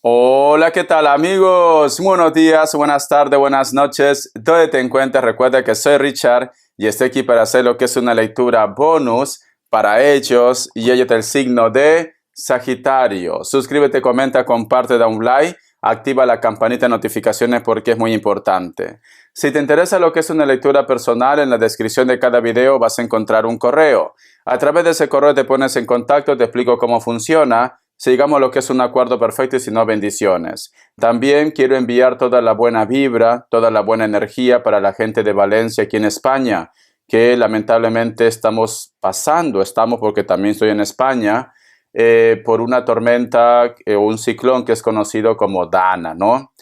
Hola, ¿qué tal amigos? Buenos días, buenas tardes, buenas noches. Donde te encuentres, recuerda que soy Richard y estoy aquí para hacer lo que es una lectura bonus para ellos y ellos del signo de Sagitario. Suscríbete, comenta, comparte, da un like, activa la campanita de notificaciones porque es muy importante. Si te interesa lo que es una lectura personal, en la descripción de cada video vas a encontrar un correo. A través de ese correo te pones en contacto, te explico cómo funciona. Sigamos lo que es un acuerdo perfecto y si no, bendiciones. También quiero enviar toda la buena vibra, toda la buena energía para la gente de Valencia aquí en España, que lamentablemente estamos porque también estoy en España, por una tormenta o un ciclón que es conocido como Dana, ¿no?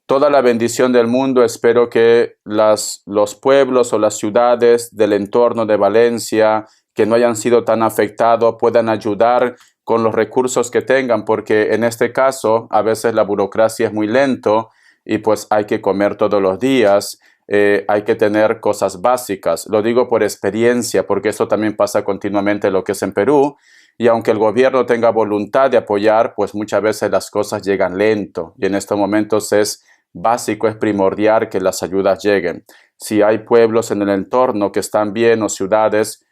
Toda la bendición del mundo, espero que los pueblos o las ciudades del entorno de Valencia que no hayan sido tan afectados puedan ayudar con los recursos que tengan, porque en este caso a veces la burocracia es muy lento y pues hay que comer todos los días, hay que tener cosas básicas. Lo digo por experiencia, porque esto también pasa continuamente lo que es en Perú, y aunque el gobierno tenga voluntad de apoyar, pues muchas veces las cosas llegan lento, y en estos momentos es básico, es primordial que las ayudas lleguen. Si hay pueblos en el entorno que están bien o ciudades,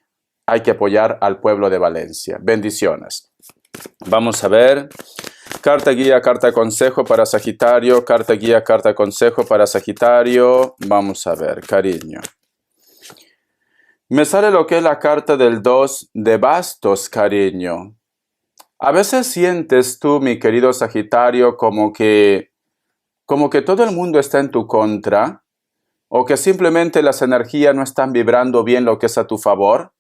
hay que apoyar al pueblo de Valencia. Bendiciones. Vamos a ver. Carta guía, carta consejo para Sagitario. Carta guía, carta consejo para Sagitario. Vamos a ver, cariño. Me sale lo que es la carta del 2 de bastos, cariño. A veces sientes tú, mi querido Sagitario, como que todo el mundo está en tu contra, o que simplemente las energías no están vibrando bien lo que es a tu favor.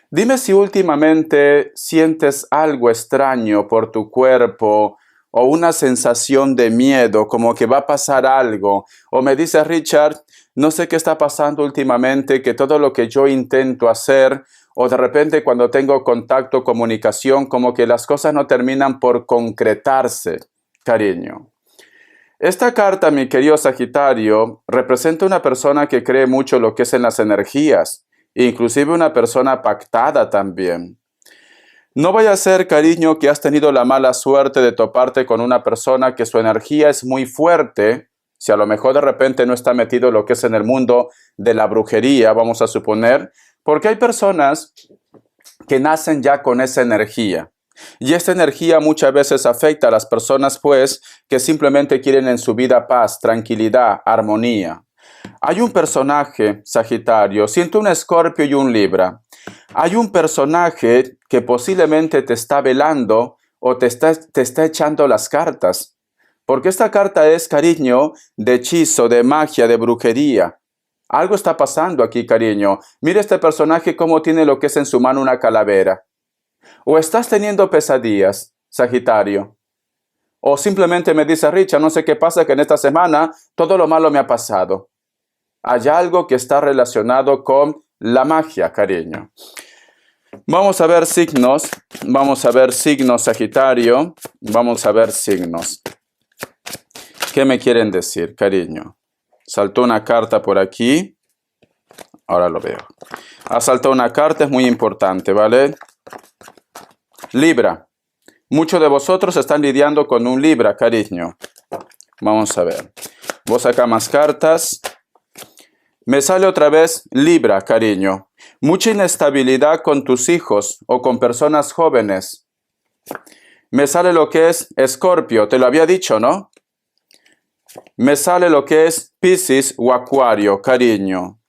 Dime si últimamente sientes algo extraño por tu cuerpo o una sensación de miedo, como que va a pasar algo. O me dice Richard, no sé qué está pasando últimamente, que todo lo que yo intento hacer, o de repente cuando tengo contacto, comunicación, como que las cosas no terminan por concretarse, cariño. Esta carta, mi querido Sagitario, representa una persona que cree mucho lo que es en las energías, inclusive una persona pactada también. No vaya a ser, cariño, que has tenido la mala suerte de toparte con una persona que su energía es muy fuerte, si a lo mejor de repente no está metido lo que es en el mundo de la brujería, vamos a suponer, porque hay personas que nacen ya con esa energía. Y esta energía muchas veces afecta a las personas, pues, que simplemente quieren en su vida paz, tranquilidad, armonía. Hay un personaje, Sagitario, siento un Escorpio y un Libra. Hay un personaje que posiblemente te está velando o te está echando las cartas. Porque esta carta es, cariño, de hechizo, de magia, de brujería. Algo está pasando aquí, cariño. Mira este personaje cómo tiene lo que es en su mano una calavera. O estás teniendo pesadillas, Sagitario. O simplemente me dice Richard, no sé qué pasa, que en esta semana todo lo malo me ha pasado. Hay algo que está relacionado con la magia, cariño. Vamos a ver signos, Sagitario. Vamos a ver signos. ¿Qué me quieren decir, cariño? Saltó una carta por aquí. Ahora lo veo. Ha saltado una carta, es muy importante, ¿vale? Libra. Muchos de vosotros están lidiando con un Libra, cariño. Vamos a ver. Voy a sacar más cartas. Me sale otra vez Libra, cariño. Mucha inestabilidad con tus hijos o con personas jóvenes. Me sale lo que es Escorpio, te lo había dicho, ¿no? Me sale lo que es Piscis o Acuario, cariño.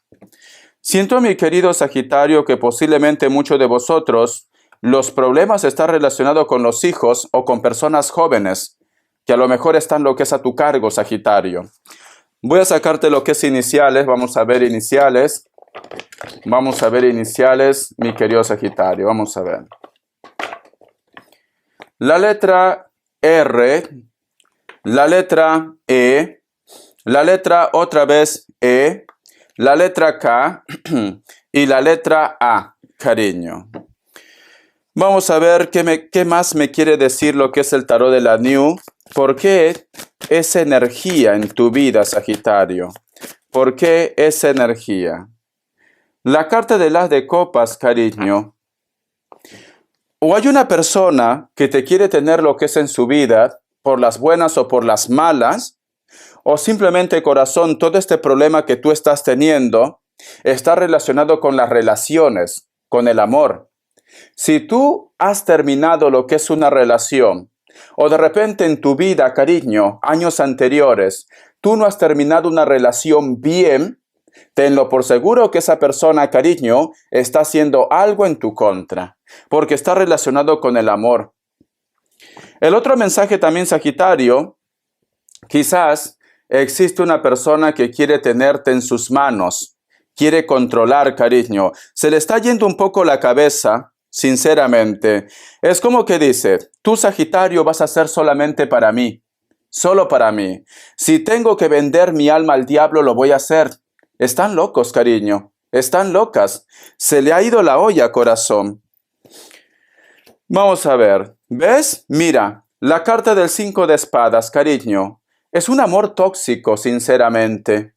Siento, mi querido Sagitario, que posiblemente muchos de vosotros los problemas están relacionados con los hijos o con personas jóvenes, que a lo mejor están lo que es a tu cargo, Sagitario. Voy a sacarte lo que es iniciales, vamos a ver iniciales. Vamos a ver iniciales, mi querido Sagitario, vamos a ver. La letra R, la letra E, la letra otra vez E, la letra K y la letra A, cariño. Vamos a ver qué más me quiere decir lo que es el tarot de la New. ¿Por qué esa energía en tu vida, Sagitario? ¿Por qué esa energía? La carta de las de copas, cariño. O hay una persona que te quiere tener lo que es en su vida, por las buenas o por las malas, o simplemente, corazón, todo este problema que tú estás teniendo está relacionado con las relaciones, con el amor. Si tú has terminado lo que es una relación, o de repente en tu vida, cariño, años anteriores, tú no has terminado una relación bien, tenlo por seguro que esa persona, cariño, está haciendo algo en tu contra, porque está relacionado con el amor. El otro mensaje también, Sagitario, quizás existe una persona que quiere tenerte en sus manos, quiere controlar, cariño. Se le está yendo un poco la cabeza, sinceramente. Es como que dice, tú, Sagitario, vas a ser solamente para mí, solo para mí. Si tengo que vender mi alma al diablo, lo voy a hacer. Están locos, cariño, están locas. Se le ha ido la olla, corazón. Vamos a ver, ¿ves? Mira, la carta del 5 de espadas, cariño, es un amor tóxico, sinceramente.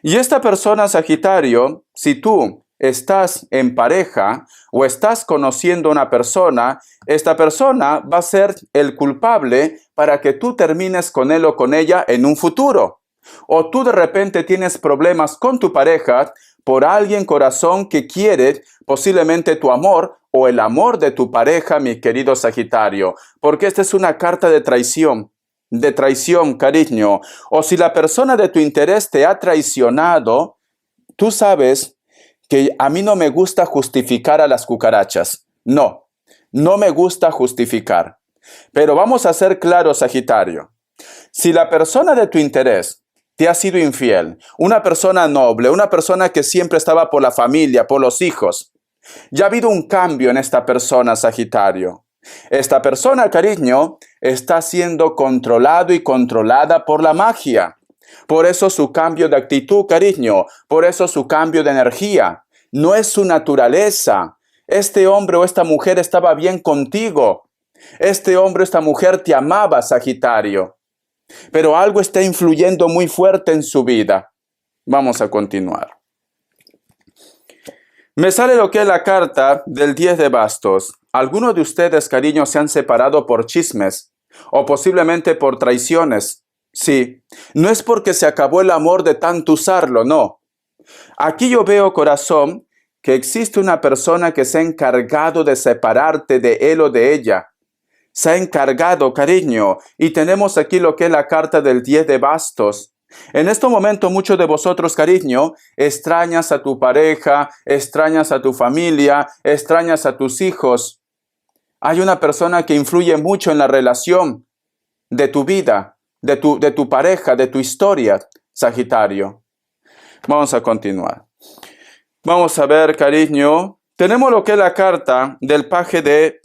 Y esta persona, Sagitario, si tú estás en pareja o estás conociendo a una persona, esta persona va a ser el culpable para que tú termines con él o con ella en un futuro. O tú de repente tienes problemas con tu pareja por alguien, corazón, que quiere posiblemente tu amor o el amor de tu pareja, mi querido Sagitario, porque esta es una carta de traición, cariño. O si la persona de tu interés te ha traicionado, tú sabes que a mí no me gusta justificar a las cucarachas. No me gusta justificar. Pero vamos a ser claros, Sagitario. Si la persona de tu interés te ha sido infiel, una persona noble, una persona que siempre estaba por la familia, por los hijos, ya ha habido un cambio en esta persona, Sagitario. Esta persona, cariño, está siendo controlado y controlada por la magia. Por eso su cambio de actitud, cariño. Por eso su cambio de energía. No es su naturaleza. Este hombre o esta mujer estaba bien contigo. Este hombre o esta mujer te amaba, Sagitario. Pero algo está influyendo muy fuerte en su vida. Vamos a continuar. Me sale lo que es la carta del 10 de bastos. Algunos de ustedes, cariño, se han separado por chismes o posiblemente por traiciones. Sí, no es porque se acabó el amor de tanto usarlo, no. Aquí yo veo, corazón, que existe una persona que se ha encargado de separarte de él o de ella. Se ha encargado, cariño, y tenemos aquí lo que es la carta del 10 de bastos. En este momento muchos de vosotros, cariño, extrañas a tu pareja, extrañas a tu familia, extrañas a tus hijos. Hay una persona que influye mucho en la relación de tu vida, de tu pareja, de tu historia, Sagitario. Vamos a continuar. Vamos a ver, cariño. Tenemos lo que es la carta del paje de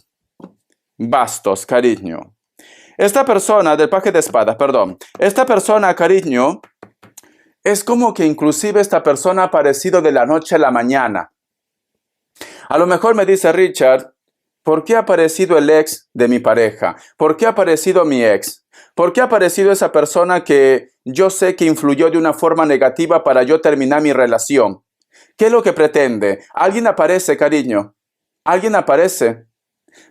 bastos, cariño. Esta persona, del paje de espadas, perdón. Esta persona, cariño, es como que inclusive esta persona ha aparecido de la noche a la mañana. A lo mejor me dice Richard, ¿por qué ha aparecido el ex de mi pareja? ¿Por qué ha aparecido mi ex? ¿Por qué ha aparecido esa persona que yo sé que influyó de una forma negativa para yo terminar mi relación? ¿Qué es lo que pretende? Alguien aparece, cariño. Alguien aparece.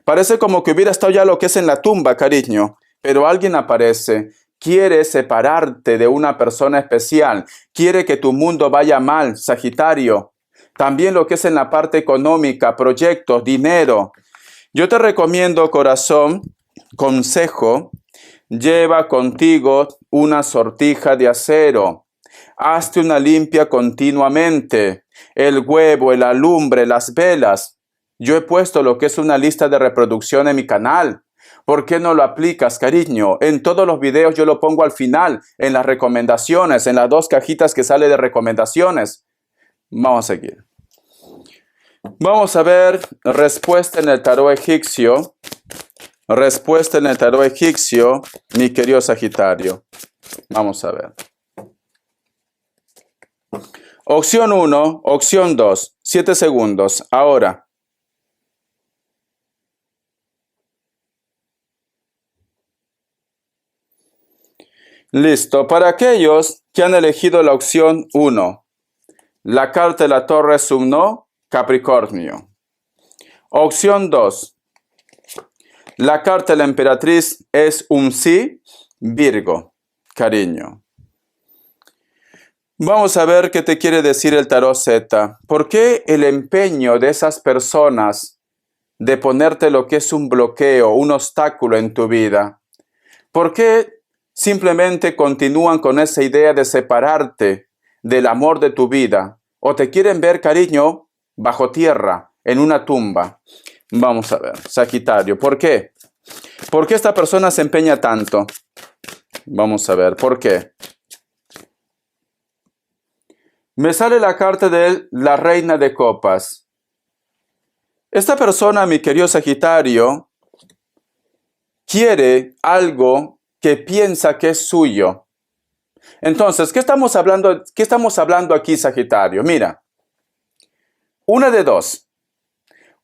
Parece como que hubiera estado ya lo que es en la tumba, cariño. Pero alguien aparece. Quiere separarte de una persona especial. Quiere que tu mundo vaya mal, Sagitario. También lo que es en la parte económica, proyectos, dinero. Yo te recomiendo, corazón, consejo, lleva contigo una sortija de acero. Hazte una limpia continuamente. El huevo, la lumbre, las velas. Yo he puesto lo que es una lista de reproducción en mi canal. ¿Por qué no lo aplicas, cariño? En todos los videos yo lo pongo al final, en las recomendaciones, en las 2 cajitas que sale de recomendaciones. Vamos a seguir. Vamos a ver respuesta en el tarot egipcio. Respuesta en el tarot egipcio, mi querido Sagitario. Vamos a ver. Opción 1, opción 2, 7 segundos. Ahora. Listo. Para aquellos que han elegido la opción 1, la carta de la torre es un no, Capricornio. Opción 2, La carta de la emperatriz es un sí, Virgo, cariño. Vamos a ver qué te quiere decir el tarot Z. ¿Por qué el empeño de esas personas de ponerte lo que es un bloqueo, un obstáculo en tu vida? ¿Por qué simplemente continúan con esa idea de separarte del amor de tu vida? ¿O te quieren ver, cariño, bajo tierra, en una tumba? Vamos a ver, Sagitario, ¿por qué? ¿Por qué esta persona se empeña tanto? Vamos a ver, ¿por qué? Me sale la carta de la Reina de Copas. Esta persona, mi querido Sagitario, quiere algo que piensa que es suyo. Entonces, ¿qué estamos hablando aquí, Sagitario? Mira, una de dos.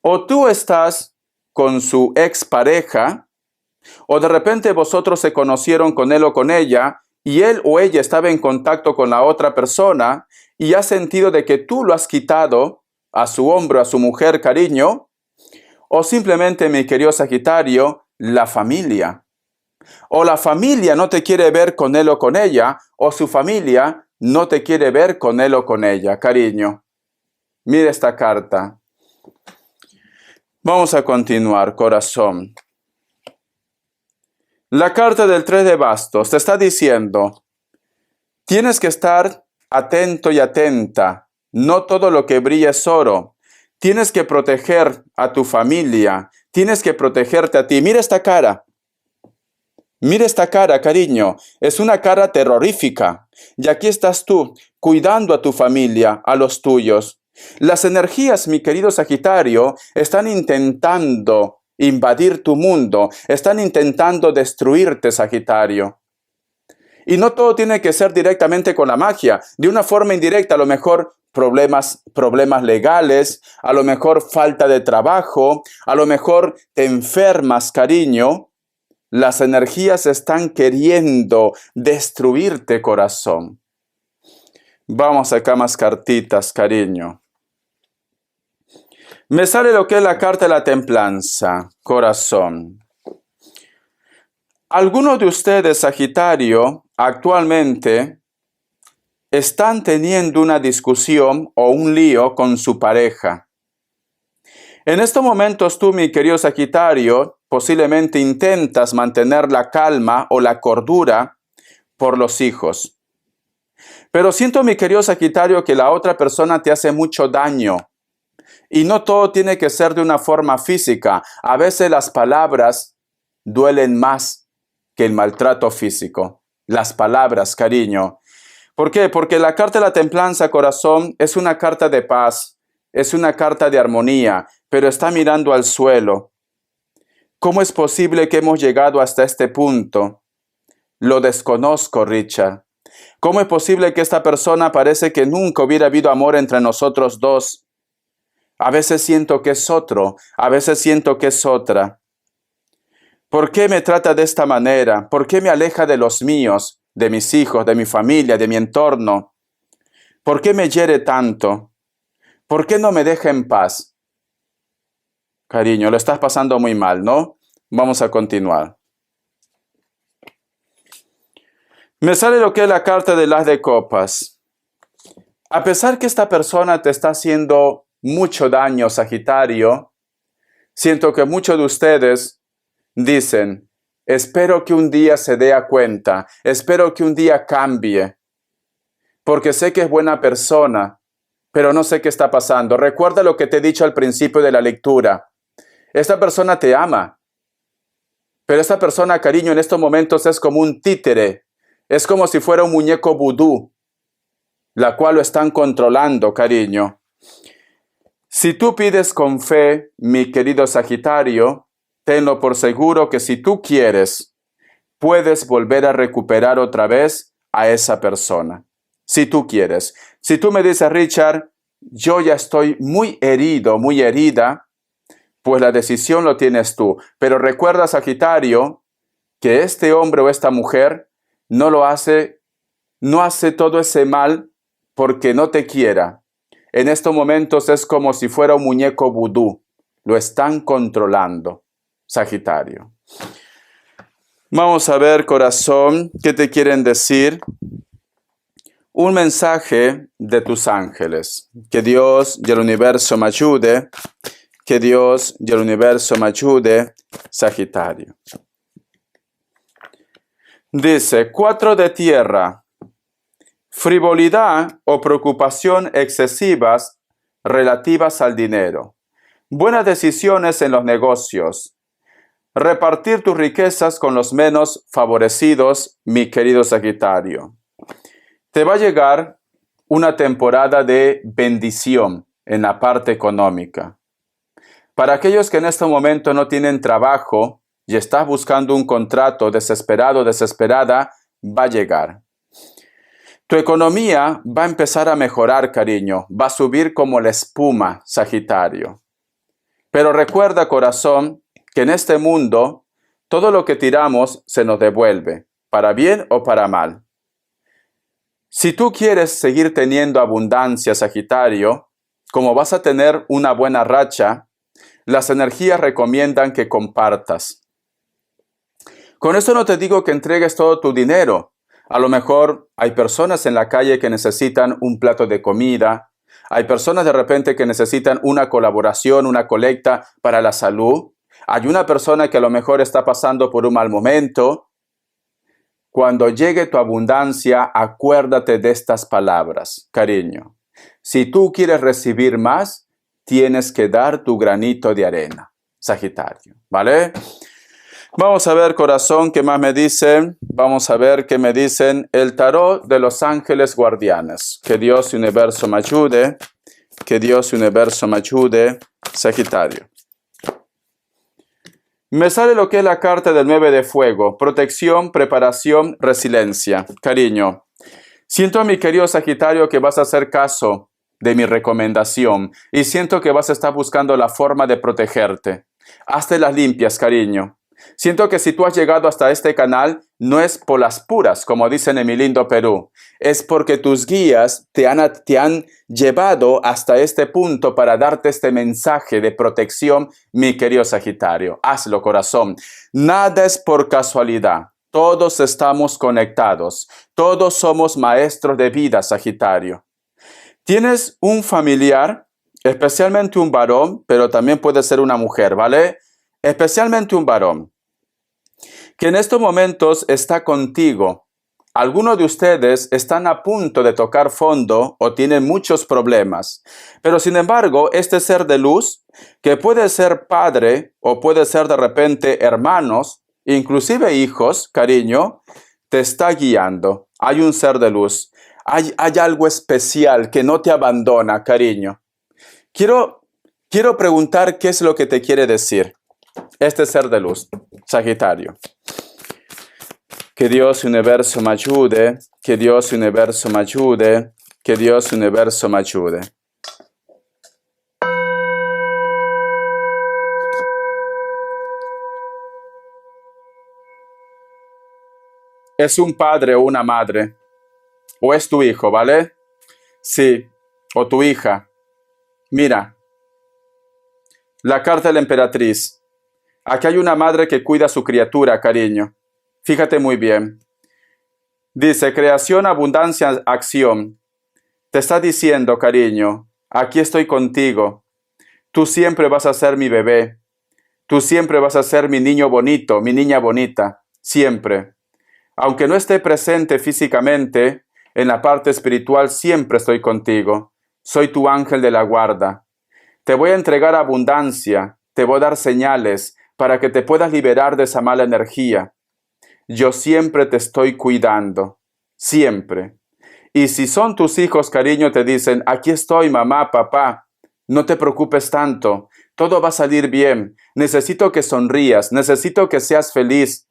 O tú estás con su expareja, o de repente vosotros se conocieron con él o con ella, y él o ella estaba en contacto con la otra persona, y has sentido de que tú lo has quitado a su hombro, a su mujer, cariño, o simplemente, mi querido Sagitario, la familia. O la familia no te quiere ver con él o con ella, o su familia no te quiere ver con él o con ella, cariño. Mira esta carta. Vamos a continuar, corazón. La carta del 3 de bastos te está diciendo, tienes que estar atento y atenta. No todo lo que brilla es oro. Tienes que proteger a tu familia. Tienes que protegerte a ti. Mira esta cara. Mira esta cara, cariño. Es una cara terrorífica. Y aquí estás tú, cuidando a tu familia, a los tuyos. Las energías, mi querido Sagitario, están intentando invadir tu mundo. Están intentando destruirte, Sagitario. Y no todo tiene que ser directamente con la magia. De una forma indirecta, a lo mejor problemas legales, a lo mejor falta de trabajo, a lo mejor te enfermas, cariño. Las energías están queriendo destruirte, corazón. Vamos acá más cartitas, cariño. Me sale lo que es la carta de la templanza, corazón. Algunos de ustedes, Sagitario, actualmente están teniendo una discusión o un lío con su pareja. En estos momentos tú, mi querido Sagitario, posiblemente intentas mantener la calma o la cordura por los hijos. Pero siento, mi querido Sagitario, que la otra persona te hace mucho daño. Y no todo tiene que ser de una forma física. A veces las palabras duelen más que el maltrato físico. Las palabras, cariño. ¿Por qué? Porque la carta de la templanza, corazón, es una carta de paz, es una carta de armonía, pero está mirando al suelo. ¿Cómo es posible que hemos llegado hasta este punto? Lo desconozco, Richard. ¿Cómo es posible que esta persona parece que nunca hubiera habido amor entre nosotros dos? A veces siento que es otro, a veces siento que es otra. ¿Por qué me trata de esta manera? ¿Por qué me aleja de los míos, de mis hijos, de mi familia, de mi entorno? ¿Por qué me hiere tanto? ¿Por qué no me deja en paz? Cariño, lo estás pasando muy mal, ¿no? Vamos a continuar. Me sale lo que es la carta del As de Copas. A pesar que esta persona te está haciendo mucho daño, Sagitario, siento que muchos de ustedes dicen, espero que un día se dé cuenta, espero que un día cambie, porque sé que es buena persona, pero no sé qué está pasando. Recuerda lo que te he dicho al principio de la lectura. Esta persona te ama, pero esta persona, cariño, en estos momentos es como un títere, es como si fuera un muñeco vudú, la cual lo están controlando, cariño. Si tú pides con fe, mi querido Sagitario, tenlo por seguro que si tú quieres, puedes volver a recuperar otra vez a esa persona. Si tú quieres. Si tú me dices, Richard, yo ya estoy muy herido, muy herida, pues la decisión lo tienes tú. Pero recuerda, Sagitario, que este hombre o esta mujer no hace todo ese mal porque no te quiera. En estos momentos es como si fuera un muñeco vudú. Lo están controlando. Sagitario. Vamos a ver, corazón, qué te quieren decir. Un mensaje de tus ángeles. Que Dios y el universo me ayude. Que Dios y el universo me ayude, Sagitario. Dice, 4 de tierra. Frivolidad o preocupación excesivas relativas al dinero. Buenas decisiones en los negocios. Repartir tus riquezas con los menos favorecidos, mi querido Sagitario. Te va a llegar una temporada de bendición en la parte económica. Para aquellos que en este momento no tienen trabajo y estás buscando un contrato desesperado, desesperada, va a llegar. Tu economía va a empezar a mejorar, cariño. Va a subir como la espuma, Sagitario. Pero recuerda, corazón, que en este mundo todo lo que tiramos se nos devuelve, para bien o para mal. Si tú quieres seguir teniendo abundancia, Sagitario, como vas a tener una buena racha, las energías recomiendan que compartas. Con esto no te digo que entregues todo tu dinero. A lo mejor hay personas en la calle que necesitan un plato de comida. Hay personas de repente que necesitan una colaboración, una colecta para la salud. Hay una persona que a lo mejor está pasando por un mal momento. Cuando llegue tu abundancia, acuérdate de estas palabras, cariño. Si tú quieres recibir más, tienes que dar tu granito de arena, Sagitario, ¿vale? Vamos a ver, corazón, qué más me dicen. Vamos a ver qué me dicen el tarot de los ángeles guardianes. Que Dios y universo me ayude. Que Dios y universo me ayude, Sagitario. Me sale lo que es la carta del 9 de fuego. Protección, preparación, resiliencia. Cariño, siento a mi querido Sagitario que vas a hacer caso de mi recomendación y siento que vas a estar buscando la forma de protegerte. Hazte las limpias, cariño. Siento que si tú has llegado hasta este canal, no es por las puras, como dicen en mi lindo Perú. Es porque tus guías te han llevado hasta este punto para darte este mensaje de protección, mi querido Sagitario. Hazlo, corazón. Nada es por casualidad. Todos estamos conectados. Todos somos maestros de vida, Sagitario. Tienes un familiar, especialmente un varón, pero también puede ser una mujer, ¿vale? Especialmente un varón, que en estos momentos está contigo. Algunos de ustedes están a punto de tocar fondo o tienen muchos problemas. Pero sin embargo, este ser de luz, que puede ser padre o puede ser de repente hermanos, inclusive hijos, cariño, te está guiando. Hay un ser de luz. Hay algo especial que no te abandona, cariño. Quiero preguntar qué es lo que te quiere decir este ser de luz, Sagitario. Que Dios universo me ayude, que Dios universo me ayude, que Dios universo me ayude. Es un padre o una madre, o es tu hijo, ¿vale? Sí, o tu hija. Mira, la carta de la emperatriz. Aquí hay una madre que cuida a su criatura, cariño. Fíjate muy bien. Dice, creación, abundancia, acción. Te está diciendo, cariño, aquí estoy contigo. Tú siempre vas a ser mi bebé. Tú siempre vas a ser mi niño bonito, mi niña bonita. Siempre. Aunque no esté presente físicamente, en la parte espiritual siempre estoy contigo. Soy tu ángel de la guarda. Te voy a entregar abundancia. Te voy a dar señales para que te puedas liberar de esa mala energía. Yo siempre te estoy cuidando, siempre. Y si son tus hijos, cariño, te dicen, aquí estoy, mamá, papá, no te preocupes tanto, todo va a salir bien, necesito que sonrías, necesito que seas feliz,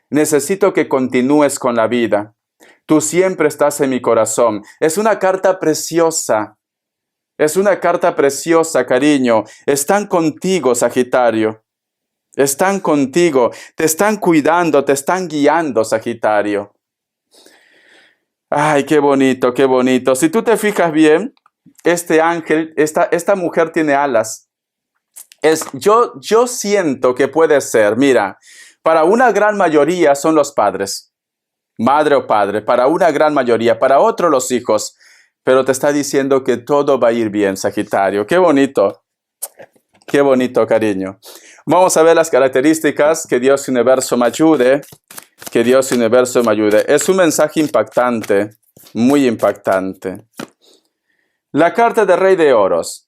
necesito que continúes con la vida. Tú siempre estás en mi corazón. Es una carta preciosa. Es una carta preciosa, cariño. Están contigo, Sagitario. Están contigo, te están cuidando, te están guiando, Sagitario. Ay, qué bonito, qué bonito. Si tú te fijas bien, este ángel, esta mujer tiene alas. Yo siento que puede ser, mira, para una gran mayoría son los padres, madre o padre, para una gran mayoría, para otros los hijos, pero te está diciendo que todo va a ir bien, Sagitario. Qué bonito, cariño. Vamos a ver las características, que Dios y universo me ayude, que Dios y universo me ayude. Es un mensaje impactante, muy impactante. La carta de Rey de Oros.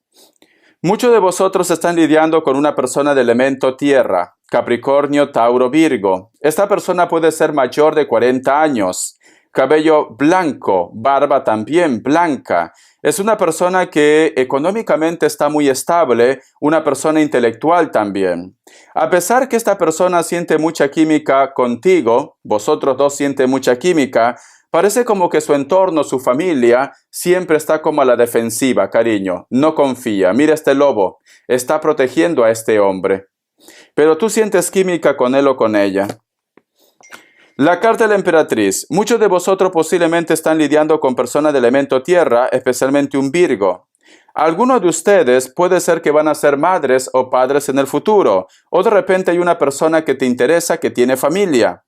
Muchos de vosotros están lidiando con una persona de elemento tierra, Capricornio, Tauro, Virgo. Esta persona puede ser mayor de 40 años, cabello blanco, barba también blanca. Es una persona que económicamente está muy estable, una persona intelectual también. A pesar que esta persona siente mucha química contigo, vosotros dos sienten mucha química, parece como que su entorno, su familia, siempre está como a la defensiva, cariño. No confía. Mira este lobo. Está protegiendo a este hombre. Pero tú sientes química con él o con ella. La carta de la emperatriz. Muchos de vosotros posiblemente están lidiando con personas de elemento tierra, especialmente un Virgo. Algunos de ustedes puede ser que van a ser madres o padres en el futuro. O de repente hay una persona que te interesa que tiene familia.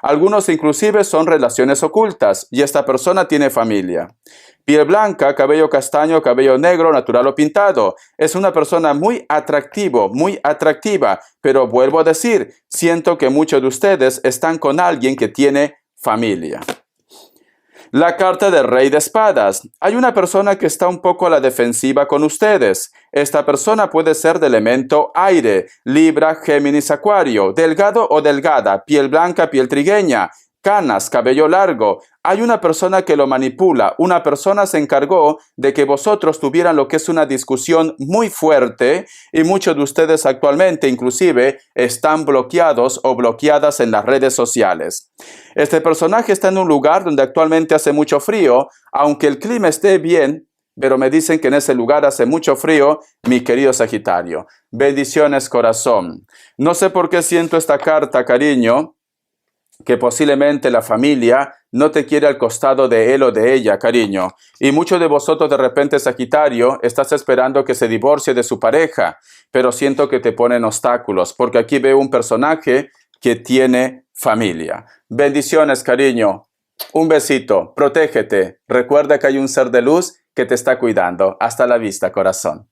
Algunos inclusive son relaciones ocultas y esta persona tiene familia. Piel blanca, cabello castaño, cabello negro, natural o pintado. Es una persona muy atractiva, pero vuelvo a decir, siento que muchos de ustedes están con alguien que tiene familia. La carta del Rey de Espadas. Hay una persona que está un poco a la defensiva con ustedes. Esta persona puede ser de elemento aire, Libra, Géminis, Acuario, delgado o delgada, piel blanca, piel trigueña, canas, cabello largo. Hay una persona que lo manipula. Una persona se encargó de que vosotros tuvieran lo que es una discusión muy fuerte y muchos de ustedes actualmente inclusive están bloqueados o bloqueadas en las redes sociales. Este personaje está en un lugar donde actualmente hace mucho frío, aunque el clima esté bien, pero me dicen que en ese lugar hace mucho frío, mi querido Sagitario. Bendiciones, corazón. No sé por qué siento esta carta, cariño, que posiblemente la familia no te quiere al costado de él o de ella, cariño. Y muchos de vosotros de repente, Sagitario, estás esperando que se divorcie de su pareja, pero siento que te ponen obstáculos, porque aquí veo un personaje que tiene familia. Bendiciones, cariño. Un besito. Protégete. Recuerda que hay un ser de luz que te está cuidando. Hasta la vista, corazón.